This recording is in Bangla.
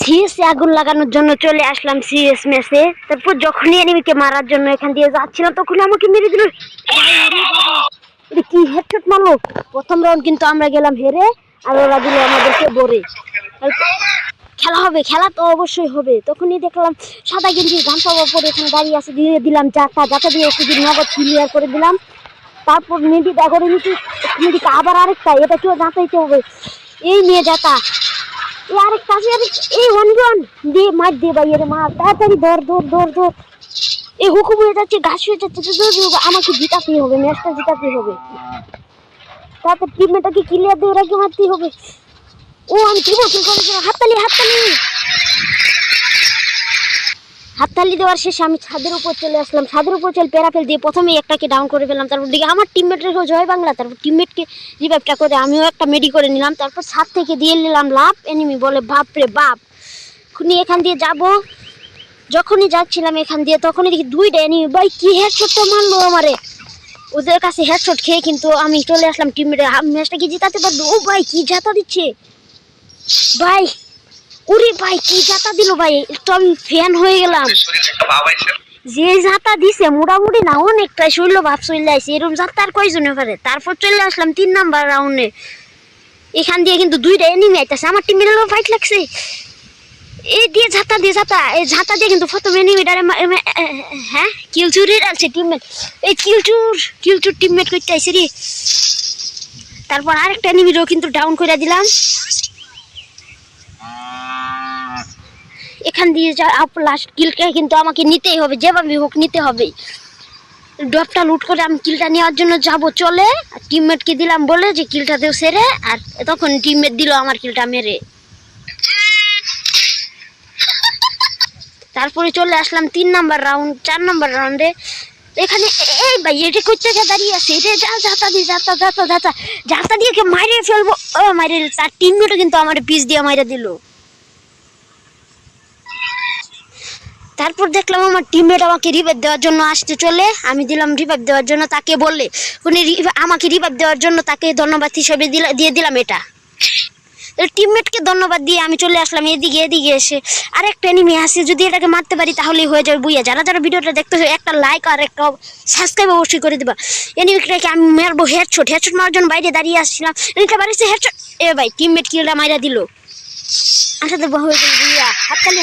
সিএসে আগুন লাগানোর জন্য চলে আসলাম সিএস মেসে। তারপর যখনই এনিমিকে মারার জন্য এখান দিয়ে যাচ্ছিলাম তখন আমাকে মেরে দিল। এটা কি হেডশট মারলো। প্রথম রাউন্ড কিন্তু আমরা গেলাম হেরে, আর ওরা দিল আমাদেরকে বরে। খেলা হবে, খেলা তো অবশ্যই হবে। তখনই দেখলাম সাদা গেঞ্জি গামছা পরে এখানে দাঁড়িয়ে আছে, দিয়ে দিলাম যাতা দিয়ে ওকে নগদ ক্লিয়ার করে দিলাম। তারপর মেডিটা করে নিচ্ছি, মেডিটা আবার আরেকটা, এটা কেউ যাতাইতে হবে। এই নিয়ে যাতা আরেকটা আছে, এই ওয়ান দিয়ে মার দিয়ে ভাই, এর মার তাড়াতাড়ি ধর। এই হুকুম হয়ে যাচ্ছে, ঘাস হয়ে যাচ্ছে, আমাকে জিতাতেই হবে, ম্যাচটা জিতাতেই হবে। তারপর টিমটাকে ক্লিয়ার দিয়ে ওরাকে মারতেই হবে। ও আমি টিমকে করেছিলাম, হাততালি দেওয়ার শেষে আমি ছাদের উপর চলে আসলাম। ছাদের উপর চলে প্যারাপেল দিয়ে প্রথমেই একটাকে ডাউন করে ফেললাম। তারপর দিকে আমার টিমমেটের জয় বাংলা। তারপর টিমমেটকে রিভাইভটা করে আমিও একটা মেডি করে নিলাম। তারপর ছাদ থেকে দিয়ে নিলাম লাভ। এনিমি বলে বাপ রে বাপ, খুনি এখান দিয়ে যাব। যখনই যাচ্ছিলাম এখান দিয়ে তখনই দেখি দুইটা এনিমি, ভাই কি হেডশটটা মারলো আমারে। ওদের কাছে হেডশট খেয়ে কিন্তু আমি চলে আসলাম টিমমেটে, ম্যাচটা কি জিতাতে পারবো। ও ভাই কি জাতা দিচ্ছে ভাই, ওরে ভাই কি জাতা দিল ভাই, তো আমি ফ্যান হয়ে গেলাম। যে জাতা দিছে মোটামুটি না অনেকটাই শৈল ভাব চলে আসছে, এরকম জাতা আর কয়জনে পারে। তারপর চলে আসলাম 3 নাম্বার রাউন্ডে। এখান দিয়ে কিন্তু দুইটা এনিমি আইতাছে, আমার টিম মিলেও ফাইট লাগছে। এই দিয়ে ঝাঁতা এই ঝাঁতা দিয়ে কিন্তু প্রথম এনিমিটারে হ্যাঁ কিলচুরের আছে টিমমেট। এই কিলচুর টিমমেট করতে আইছে রে। তারপর আরেকটা এনিমিরও কিন্তু ডাউন করে দিলাম। এখান দিয়ে যা লাস্ট কিলটা কিন্তু আমাকে নিতেই হবে, যেভাবে হোক নিতে হবে। ড্রপটা লুট করে আমি কিলটা নেওয়ার জন্য যাব চলে, টিমমেটকে দিলাম বলে যে কিলটা দেও সেরে, আর তখন টিমমেট দিল আমার কিলটা মেরে। তারপরে চলে আসলাম 3 নাম্বার রাউন্ড 4 নাম্বার রাউন্ডে। এখানে এই ভাই এটা করতে দাঁড়িয়ে আছে, এটা যাতা দিয়ে মাইরে ফেলবো। ও মাইরে, তার টিমমেটও কিন্তু আমার পিস দিয়ে মাইরে দিল। তারপর দেখলাম আমার টিমমেট আমাকে রিভাইভ দেওয়ার জন্য আসতে চলে, আমি দিলাম রিভাইভ দেওয়ার জন্য তাকে, বললে উনি আমাকে রিভাইভ দেওয়ার জন্য তাকে ধন্যবাদ হিসেবে দিয়ে দিলাম এটা। টিমমেটকে ধন্যবাদ দিয়ে আমি চলে আসলাম এদিকে এসে আরেকটা এনিমি আছে, যদি এটাকে মারতে পারি তাহলেই হয়ে যাবে বুইয়া। যারা ভিডিওটা দেখতেছো একটা লাইক আর একটা সাবস্ক্রাইব অবশ্যই করে দিবা। এনিমিটাকে আমি মারবো হেডশট মারার জন্য বাইরে দাঁড়িয়ে আসছিলাম, এনিমিটা বাড়িছে হেডশট। এ ভাই টিমমেট কিলটা মাইরা দিল। আচ্ছা তো হয়ে গেল বুইয়া, হাততালি।